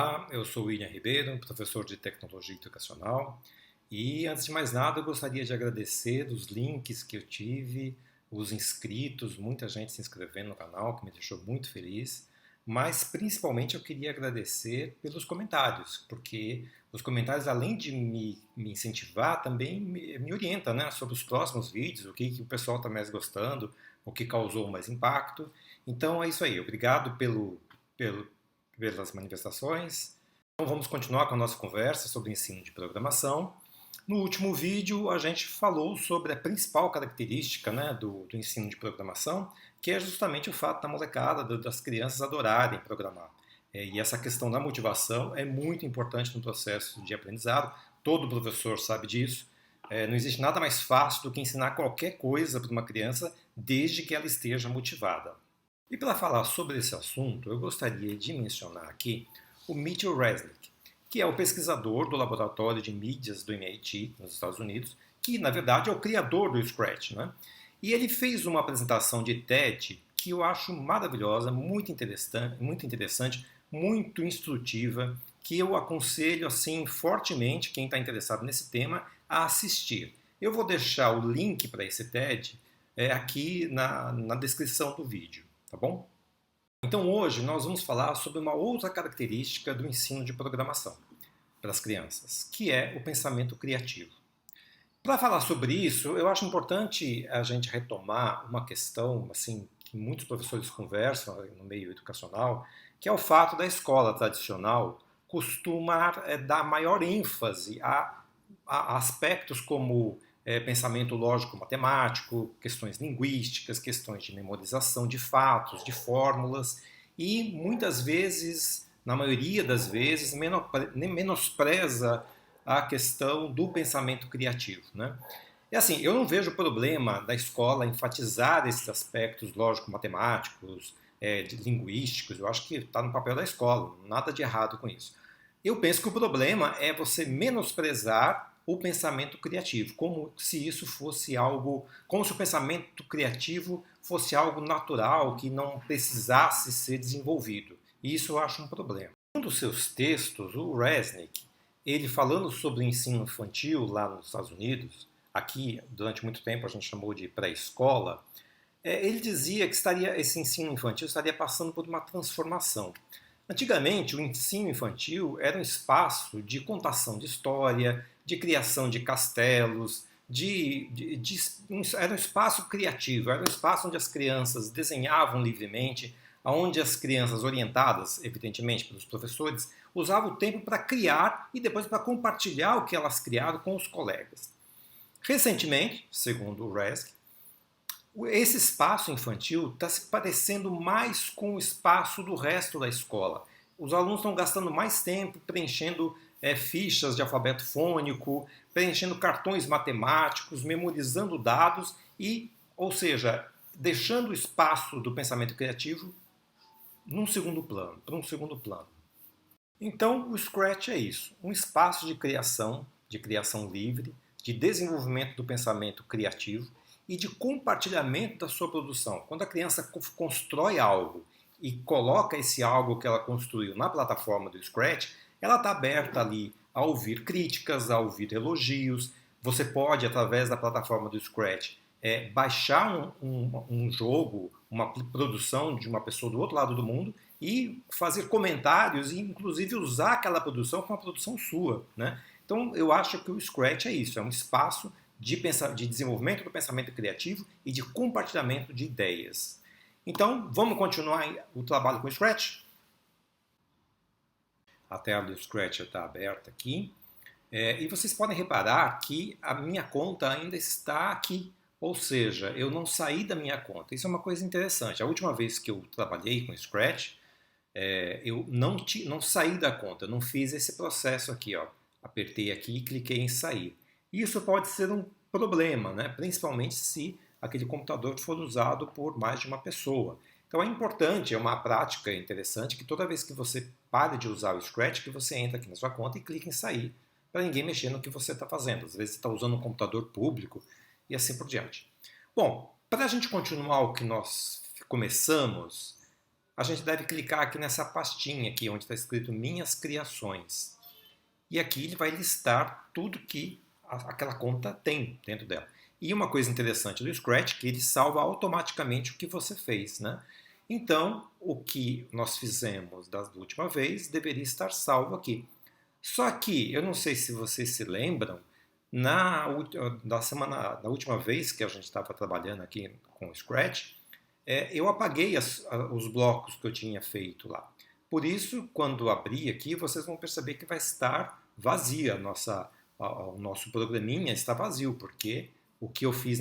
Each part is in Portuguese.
Olá, eu sou William Ribeiro, professor de Tecnologia Educacional e, antes de mais nada, eu gostaria de agradecer os links que eu tive, os inscritos, muita gente se inscrevendo no canal, que me deixou muito feliz, mas principalmente eu queria agradecer pelos comentários, porque os comentários, além de me incentivar, também me orientam, né, sobre os próximos vídeos, o que o pessoal está mais gostando, o que causou mais impacto. Então é isso aí, obrigado pelo pelas manifestações. Então vamos continuar com a nossa conversa sobre ensino de programação. No último vídeo a gente falou sobre a principal característica, né, do ensino de programação, que é justamente o fato da molecada, das crianças adorarem programar. E essa questão da motivação é muito importante no processo de aprendizado, todo professor sabe disso. Não existe nada mais fácil do que ensinar qualquer coisa para uma criança desde que ela esteja motivada. E para falar sobre esse assunto, eu gostaria de mencionar aqui o Mitchell Resnick, que é o pesquisador do Laboratório de Mídias do MIT, nos Estados Unidos, que na verdade é o criador do Scratch, né? E ele fez uma apresentação de TED que eu acho maravilhosa, muito interessante, muito instrutiva, que eu aconselho assim fortemente quem está interessado nesse tema a assistir. Eu vou deixar o link para esse TED aqui na descrição do vídeo. Tá bom? Então hoje nós vamos falar sobre uma outra característica do ensino de programação para as crianças, que é o pensamento criativo. Para falar sobre isso, eu acho importante a gente retomar uma questão assim que muitos professores conversam no meio educacional, que é o fato da escola tradicional costumar dar maior ênfase a aspectos como pensamento lógico-matemático, questões linguísticas, questões de memorização de fatos, de fórmulas, e muitas vezes, na maioria das vezes, menospreza a questão do pensamento criativo, né? E assim, eu não vejo problema da escola enfatizar esses aspectos lógico-matemáticos, linguísticos, eu acho que está no papel da escola, nada de errado com isso. Eu penso que o problema é você menosprezar o pensamento criativo, como se isso fosse algo, como se o pensamento criativo fosse algo natural, que não precisasse ser desenvolvido. E isso eu acho um problema. Um dos seus textos, o Resnick, ele falando sobre o ensino infantil lá nos Estados Unidos, aqui durante muito tempo a gente chamou de pré-escola, ele dizia que esse ensino infantil estaria passando por uma transformação. Antigamente, o ensino infantil era um espaço de contação de história, de criação de castelos, era um espaço criativo, era um espaço onde as crianças desenhavam livremente, onde as crianças, orientadas, evidentemente, pelos professores, usavam o tempo para criar e depois para compartilhar o que elas criaram com os colegas. Recentemente, segundo o Resnick, esse espaço infantil está se parecendo mais com o espaço do resto da escola. Os alunos estão gastando mais tempo preenchendo fichas de alfabeto fônico, preenchendo cartões matemáticos, memorizando dados ou seja, deixando o espaço do pensamento criativo para um segundo plano. Então, o Scratch é isso, um espaço de criação livre, de desenvolvimento do pensamento criativo e de compartilhamento da sua produção. Quando a criança constrói algo e coloca esse algo que ela construiu na plataforma do Scratch, ela está aberta ali a ouvir críticas, a ouvir elogios. Você pode, através da plataforma do Scratch, baixar um jogo, uma produção de uma pessoa do outro lado do mundo e fazer comentários e, inclusive, usar aquela produção como uma produção sua, né? Então, eu acho que o Scratch é isso, é um espaço de desenvolvimento do pensamento criativo e de compartilhamento de ideias. Então, vamos continuar o trabalho com o Scratch? A tela do Scratch está aberta aqui. E vocês podem reparar que a minha conta ainda está aqui. Ou seja, eu não saí da minha conta. Isso é uma coisa interessante. A última vez que eu trabalhei com o Scratch, eu não saí da conta. Eu não fiz esse processo aqui, ó. Apertei aqui e cliquei em sair. Isso pode ser um problema, né? Principalmente se aquele computador for usado por mais de uma pessoa. Então é importante, é uma prática interessante que toda vez que você pare de usar o Scratch, que você entra aqui na sua conta e clica em sair, para ninguém mexer no que você está fazendo. Às vezes você está usando um computador público e assim por diante. Bom, para a gente continuar o que nós começamos, a gente deve clicar aqui nessa pastinha aqui, onde está escrito Minhas Criações. E aqui ele vai listar tudo que aquela conta tem dentro dela. E uma coisa interessante do Scratch é que ele salva automaticamente o que você fez, né? Então, o que nós fizemos da última vez deveria estar salvo aqui. Só que, eu não sei se vocês se lembram, da última vez que a gente estava trabalhando aqui com o Scratch, eu apaguei os blocos que eu tinha feito lá. Por isso, quando abrir aqui, vocês vão perceber que vai estar vazia o nosso programinha está vazio, porque o que eu fiz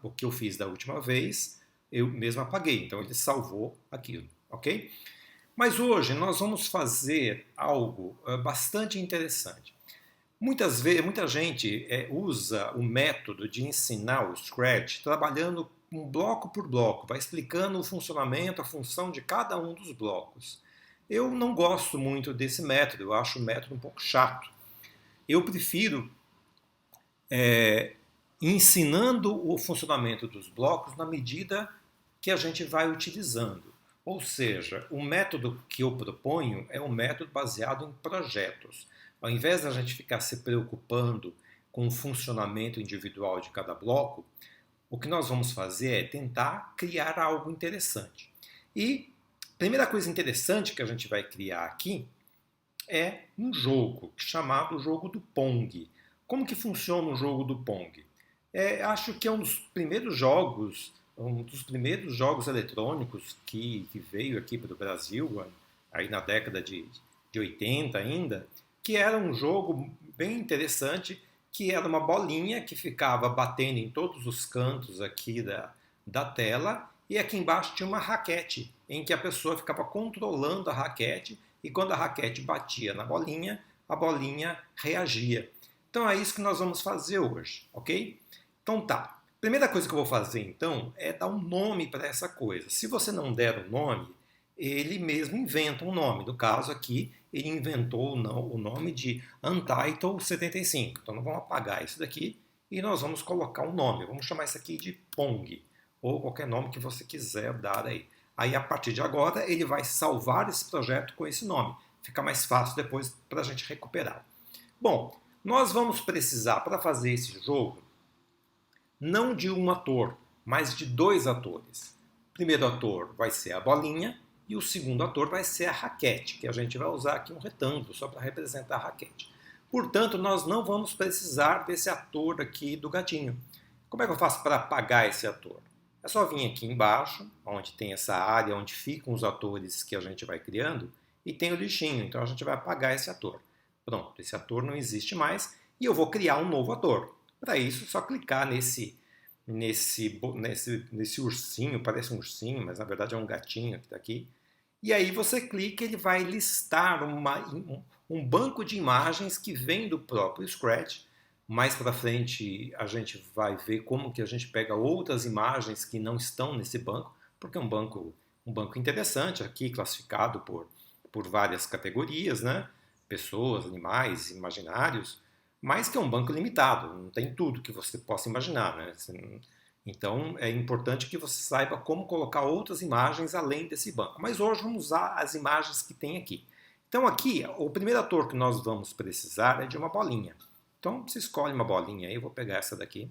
o que eu fiz da última vez, eu mesmo apaguei. Então ele salvou aquilo, ok? Mas hoje nós vamos fazer algo bastante interessante. Muita gente usa o método de ensinar o Scratch trabalhando um bloco por bloco, vai explicando o funcionamento, a função de cada um dos blocos. Eu não gosto muito desse método, eu acho o método um pouco chato. Eu prefiro ensinando o funcionamento dos blocos na medida que a gente vai utilizando. Ou seja, o método que eu proponho é um método baseado em projetos. Ao invés da gente ficar se preocupando com o funcionamento individual de cada bloco, o que nós vamos fazer é tentar criar algo interessante. E a primeira coisa interessante que a gente vai criar aqui é um jogo chamado jogo do Pong. Como que funciona o jogo do Pong? Acho que é um dos primeiros jogos eletrônicos que veio aqui para o Brasil, aí na década de 80 ainda, que era um jogo bem interessante, que era uma bolinha que ficava batendo em todos os cantos aqui da tela, e aqui embaixo tinha uma raquete, em que a pessoa ficava controlando a raquete, e quando a raquete batia na bolinha, a bolinha reagia. Então é isso que nós vamos fazer hoje, ok? Então tá. Primeira coisa que eu vou fazer então é dar um nome para essa coisa. Se você não der um nome, ele mesmo inventa um nome. No caso aqui, ele inventou o nome de Untitled 75. Então nós vamos apagar isso daqui e nós vamos colocar um nome. Vamos chamar isso aqui de Pong, ou qualquer nome que você quiser dar aí. Aí a partir de agora ele vai salvar esse projeto com esse nome. Fica mais fácil depois para a gente recuperar. Bom, nós vamos precisar para fazer esse jogo não de um ator, mas de dois atores. O primeiro ator vai ser a bolinha e o segundo ator vai ser a raquete, que a gente vai usar aqui um retângulo só para representar a raquete. Portanto, nós não vamos precisar desse ator aqui do gatinho. Como é que eu faço para apagar esse ator? É só vir aqui embaixo, onde tem essa área onde ficam os atores que a gente vai criando, e tem o lixinho, então a gente vai apagar esse ator. Pronto, esse ator não existe mais e eu vou criar um novo ator. Para isso, é só clicar nesse ursinho, parece um ursinho, mas na verdade é um gatinho que está aqui. E aí você clica, ele vai listar um banco de imagens que vem do próprio Scratch. Mais para frente a gente vai ver como que a gente pega outras imagens que não estão nesse banco, porque é um banco interessante aqui, classificado por várias categorias, né? Pessoas, animais, imaginários, mas que é um banco limitado, não tem tudo que você possa imaginar, né? Então é importante que você saiba como colocar outras imagens além desse banco. Mas hoje vamos usar as imagens que tem aqui. Então aqui, o primeiro ator que nós vamos precisar é de uma bolinha. Então você escolhe uma bolinha aí, eu vou pegar essa daqui.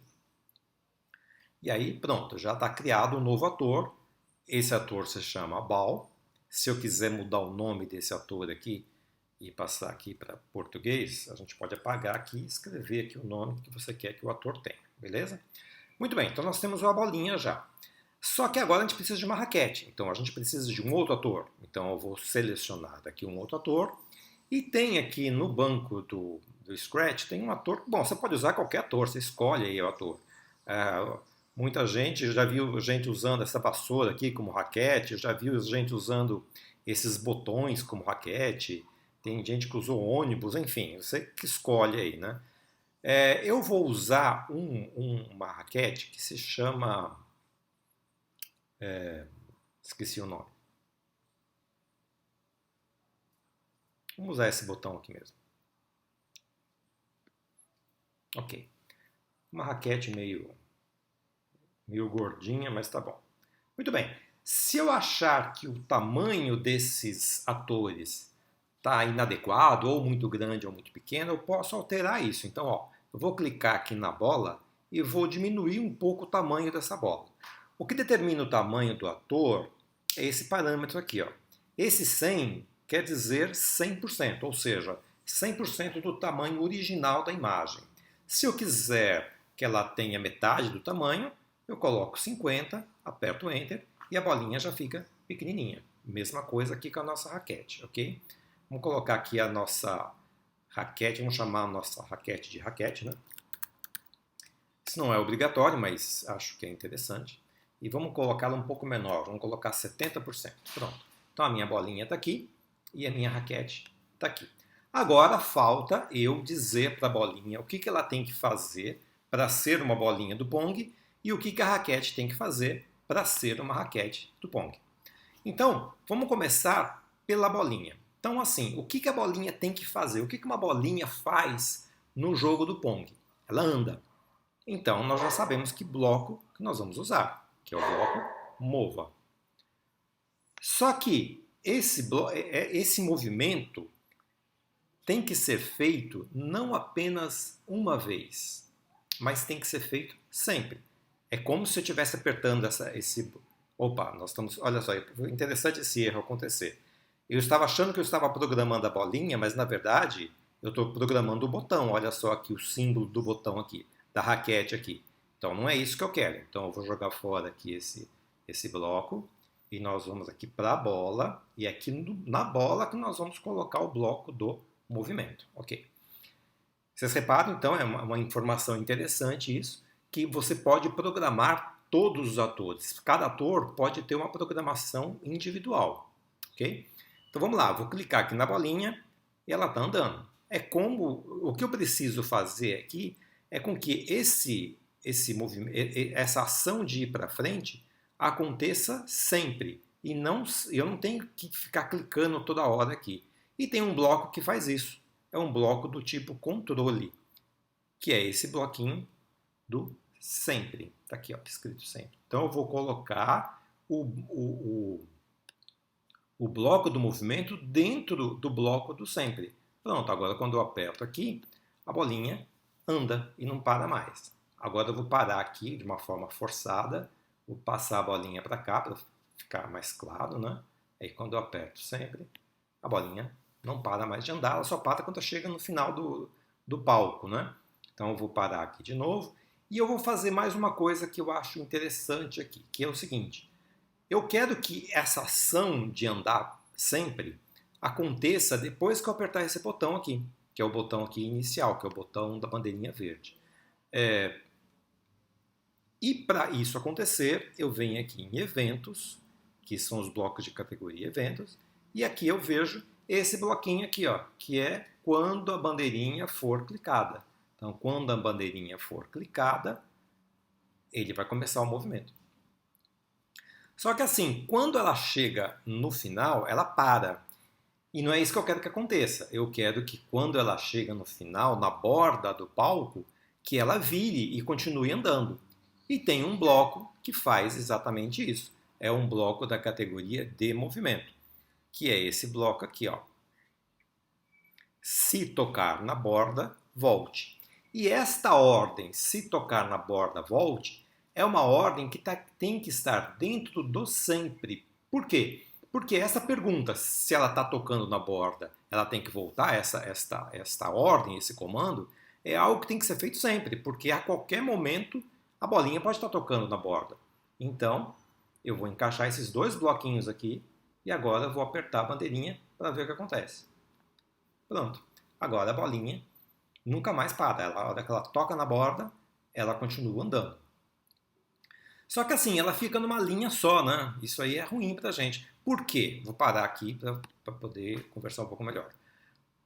E aí pronto, já está criado um novo ator. Esse ator se chama Ball. Se eu quiser mudar o nome desse ator aqui e passar aqui para português, a gente pode apagar aqui e escrever aqui o nome que você quer que o ator tenha, beleza? Muito bem, então nós temos uma bolinha já. Só que agora a gente precisa de uma raquete, então a gente precisa de um outro ator. Então eu vou selecionar daqui um outro ator. E tem aqui no banco do Scratch, tem um ator. Bom, você pode usar qualquer ator, você escolhe aí o ator. Muita gente, já viu gente usando essa vassoura aqui como raquete, já viu gente usando esses botões como raquete. Tem gente que usou ônibus, enfim, você que escolhe aí, né? Eu vou usar uma raquete que se chama... esqueci o nome. Vamos usar esse botão aqui mesmo. Ok. Uma raquete meio gordinha, mas tá bom. Muito bem. Se eu achar que o tamanho desses atores está inadequado, ou muito grande ou muito pequeno, eu posso alterar isso. Então, ó, eu vou clicar aqui na bola e vou diminuir um pouco o tamanho dessa bola. O que determina o tamanho do ator é esse parâmetro aqui, ó. Esse 100 quer dizer 100%, ou seja, 100% do tamanho original da imagem. Se eu quiser que ela tenha metade do tamanho, eu coloco 50, aperto Enter e a bolinha já fica pequenininha. Mesma coisa aqui com a nossa raquete, ok? Vamos colocar aqui a nossa raquete, vamos chamar a nossa raquete de raquete, né? Isso não é obrigatório, mas acho que é interessante. E vamos colocá-la um pouco menor, vamos colocar 70%. Pronto. Então a minha bolinha está aqui e a minha raquete está aqui. Agora falta eu dizer para a bolinha o que ela tem que fazer para ser uma bolinha do Pong e o que a raquete tem que fazer para ser uma raquete do Pong. Então, vamos começar pela bolinha. Então, assim, o que a bolinha tem que fazer? O que uma bolinha faz no jogo do Pong? Ela anda. Então, nós já sabemos que bloco que nós vamos usar, que é o bloco mova. Só que esse movimento tem que ser feito não apenas uma vez, mas tem que ser feito sempre. É como se eu estivesse apertando esse... Opa, nós estamos... Olha só, é interessante esse erro acontecer. Eu estava achando que eu estava programando a bolinha, mas na verdade eu estou programando o botão. Olha só aqui o símbolo do botão aqui, da raquete aqui. Então não é isso que eu quero. Então eu vou jogar fora aqui esse bloco e nós vamos aqui para a bola e aqui na bola que nós vamos colocar o bloco do movimento. Ok. Vocês reparam, então, é uma informação interessante isso, que você pode programar todos os atores. Cada ator pode ter uma programação individual. Ok? Então vamos lá, vou clicar aqui na bolinha e ela está andando. O que eu preciso fazer aqui é com que esse movimento, essa ação de ir para frente aconteça sempre. E eu não tenho que ficar clicando toda hora aqui. E tem um bloco que faz isso. É um bloco do tipo controle, que é esse bloquinho do sempre. Está aqui, ó, escrito sempre. Então eu vou colocar o bloco do movimento dentro do bloco do sempre. Pronto, agora quando eu aperto aqui, a bolinha anda e não para mais. Agora eu vou parar aqui de uma forma forçada, vou passar a bolinha para cá para ficar mais claro, né? Aí quando eu aperto sempre, a bolinha não para mais de andar, ela só para quando chega no final do palco, né? Então eu vou parar aqui de novo e eu vou fazer mais uma coisa que eu acho interessante aqui, que é o seguinte. Eu quero que essa ação de andar sempre aconteça depois que eu apertar esse botão aqui, que é o botão aqui inicial, que é o botão da bandeirinha verde. E para isso acontecer, eu venho aqui em eventos, que são os blocos de categoria eventos, e aqui eu vejo esse bloquinho aqui, ó, que é quando a bandeirinha for clicada. Então, quando a bandeirinha for clicada, ele vai começar o movimento. Só que assim, quando ela chega no final, ela para. E não é isso que eu quero que aconteça. Eu quero que quando ela chega no final, na borda do palco, que ela vire e continue andando. E tem um bloco que faz exatamente isso. É um bloco da categoria de movimento, que é esse bloco aqui, ó. Se tocar na borda, volte. E esta ordem, se tocar na borda, volte, é uma ordem que tem que estar dentro do sempre. Por quê? Porque essa pergunta, se ela está tocando na borda, ela tem que voltar, esta ordem, esse comando, é algo que tem que ser feito sempre, porque a qualquer momento a bolinha pode estar tocando na borda. Então, eu vou encaixar esses dois bloquinhos aqui e agora eu vou apertar a bandeirinha para ver o que acontece. Pronto. Agora a bolinha nunca mais para. A hora que ela toca na borda, ela continua andando. Só que assim, ela fica numa linha só, né? Isso aí é ruim pra gente. Por quê? Vou parar aqui para poder conversar um pouco melhor.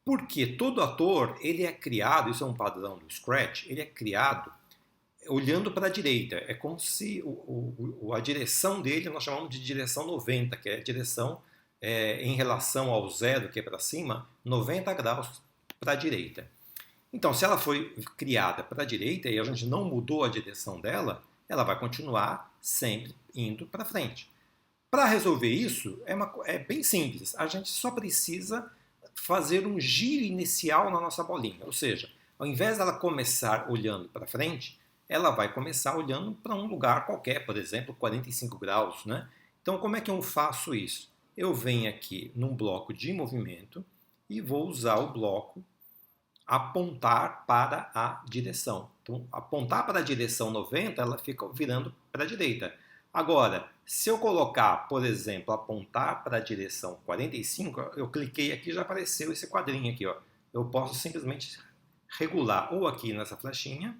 Porque todo ator, ele é criado, isso é um padrão do Scratch, ele é criado olhando para a direita. É como se a direção dele, nós chamamos de direção 90, que é a direção em relação ao zero, que é para cima, 90 graus para a direita. Então, se ela foi criada para a direita e a gente não mudou a direção dela, ela vai continuar sempre indo para frente. Para resolver isso, é bem simples. A gente só precisa fazer um giro inicial na nossa bolinha. Ou seja, ao invés dela começar olhando para frente, ela vai começar olhando para um lugar qualquer, por exemplo, 45 graus, né? Então, como é que eu faço isso? Eu venho aqui num bloco de movimento e vou usar o bloco apontar para a direção. Então, apontar para a direção 90, ela fica virando para a direita. Agora, se eu colocar, por exemplo, apontar para a direção 45, eu cliquei aqui e já apareceu esse quadrinho aqui. Ó. Eu posso simplesmente regular ou aqui nessa flechinha,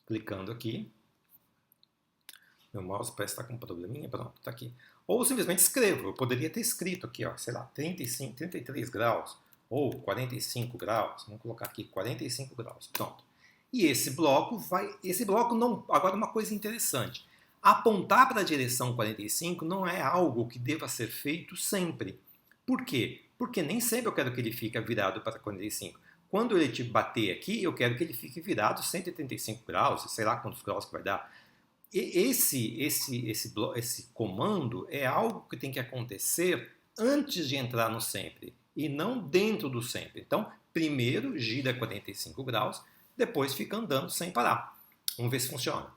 clicando aqui. Meu mouse parece estar com um probleminha, pronto, está aqui. Ou simplesmente escrevo, eu poderia ter escrito aqui, ó, sei lá, 35, 33 graus, ou 45 graus, vamos colocar aqui 45 graus, pronto. E esse bloco não, agora uma coisa interessante, apontar para a direção 45 não é algo que deva ser feito sempre. Por quê? Porque nem sempre eu quero que ele fique virado para 45. Quando ele te bater aqui, eu quero que ele fique virado 185 graus, sei lá quantos graus que vai dar. Esse comando é algo que tem que acontecer antes de entrar no sempre e não dentro do sempre. Então, primeiro gira 45 graus, depois fica andando sem parar. Vamos ver se funciona.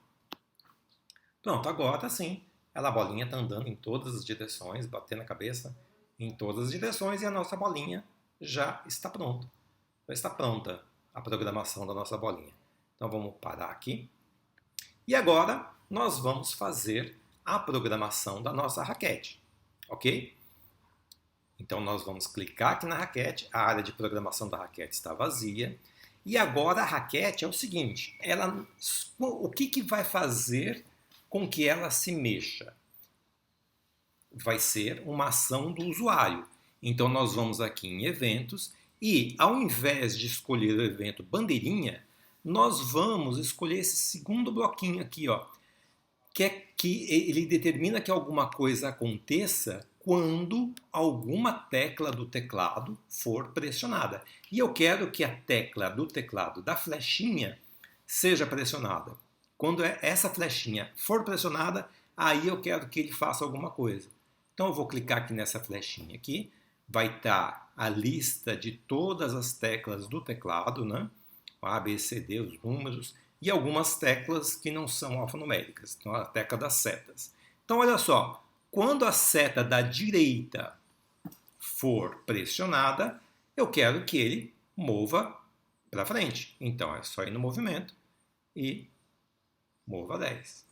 Pronto, agora sim, a bolinha está andando em todas as direções, batendo a cabeça em todas as direções e a nossa bolinha já está pronta. Já está pronta a programação da nossa bolinha. Então vamos parar aqui. E agora nós vamos fazer a programação da nossa raquete, ok? Então nós vamos clicar aqui na raquete, a área de programação da raquete está vazia. E agora a raquete é o seguinte, o que vai fazer com que ela se mexa? Vai ser uma ação do usuário. Então nós vamos aqui em eventos e ao invés de escolher o evento bandeirinha, nós vamos escolher esse segundo bloquinho aqui, ó, que ele determina que alguma coisa aconteça quando alguma tecla do teclado for pressionada. E eu quero que a tecla do teclado da flechinha seja pressionada. Quando essa flechinha for pressionada, aí eu quero que ele faça alguma coisa. Então eu vou clicar aqui nessa flechinha aqui, vai estar a lista de todas as teclas do teclado, né? A, B, C, D, os números, e algumas teclas que não são alfanuméricas, então a tecla das setas. Então olha só, quando a seta da direita for pressionada, eu quero que ele mova para frente. Então é só ir no movimento e mova 10.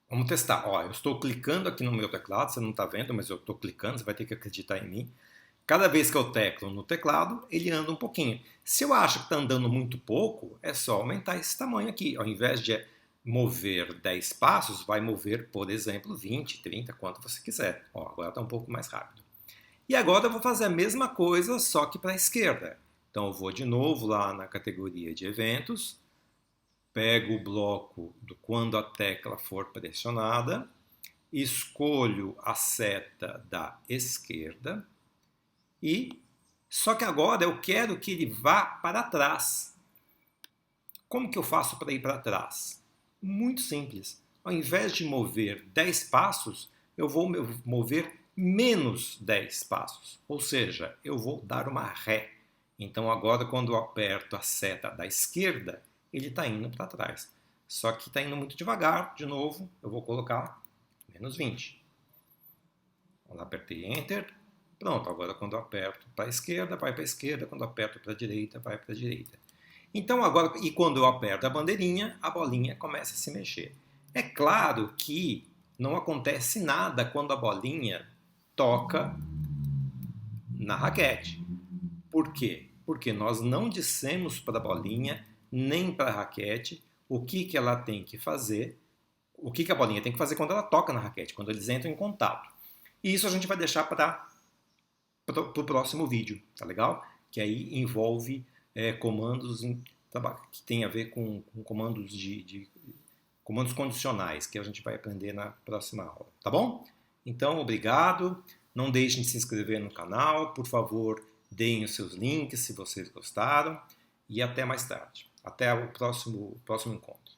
Vamos testar. Ó, eu estou clicando aqui no meu teclado, você não está vendo, mas eu estou clicando, você vai ter que acreditar em mim. Cada vez que eu teclo no teclado, ele anda um pouquinho. Se eu acho que está andando muito pouco, é só aumentar esse tamanho aqui. Ao invés de mover 10 passos, vai mover, por exemplo, 20, 30, quanto você quiser. Ó, agora está um pouco mais rápido. E agora eu vou fazer a mesma coisa, só que para a esquerda. Então eu vou de novo lá na categoria de eventos, pego o bloco do quando a tecla for pressionada, escolho a seta da esquerda, só que agora eu quero que ele vá para trás. Como que eu faço para ir para trás? Muito simples. Ao invés de mover 10 passos, eu vou mover menos 10 passos. Ou seja, eu vou dar uma ré. Então agora quando eu aperto a seta da esquerda, ele está indo para trás. Só que está indo muito devagar. De novo, eu vou colocar menos 20. Lá, apertei Enter. Pronto, agora quando eu aperto para a esquerda, vai para a esquerda. Quando eu aperto para a direita, vai para a direita. Então agora, e quando eu aperto a bandeirinha, a bolinha começa a se mexer. É claro que não acontece nada quando a bolinha toca na raquete. Por quê? Porque nós não dissemos para a bolinha nem para a raquete o que ela tem que fazer, o que a bolinha tem que fazer quando ela toca na raquete, quando eles entram em contato. E isso a gente vai deixar para o próximo vídeo, tá legal? Que aí envolve comandos que tem a ver com comandos comandos condicionais, que a gente vai aprender na próxima aula, tá bom? Então, obrigado. Não deixem de se inscrever no canal, por favor, deem os seus links se vocês gostaram e até mais tarde. Até o próximo encontro.